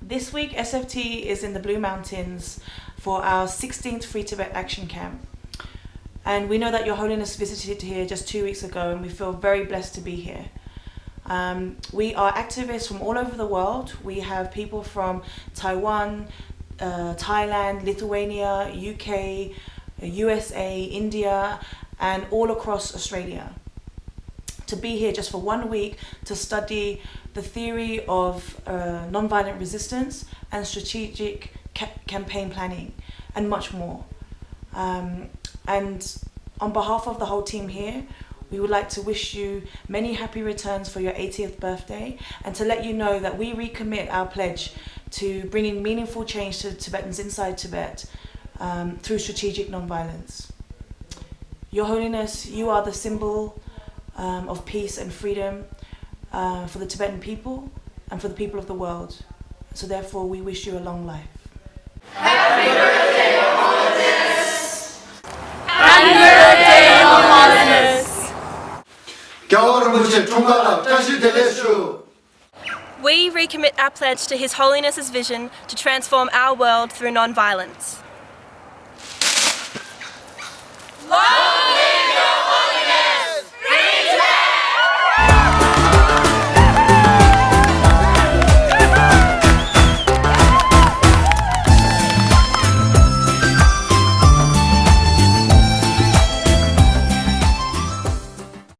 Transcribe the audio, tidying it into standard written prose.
This week, SFT is in the Blue Mountains for our 16th Free Tibet Action Camp. And we know that Your Holiness visited here just 2 weeks ago, and we feel very blessed to be here. We are activists from all over the world. We have people from Taiwan, Thailand, Lithuania, UK, USA, India, and all across Australia, to be here just for 1 week to study the theory of nonviolent resistance and strategic campaign planning and much more. And on behalf of the whole team here, we would like to wish you many happy returns for your 80th birthday, and to let you know that we recommit our pledge to bringing meaningful change to Tibetans inside Tibet through strategic nonviolence. Your Holiness, you are the symbol of peace and freedom for the Tibetan people and for the people of the world. So therefore, we wish you a long life. Happy birthday, Your Holiness! Happy birthday, Your Holiness! We recommit our pledge to His Holiness's vision to transform our world through non-violence.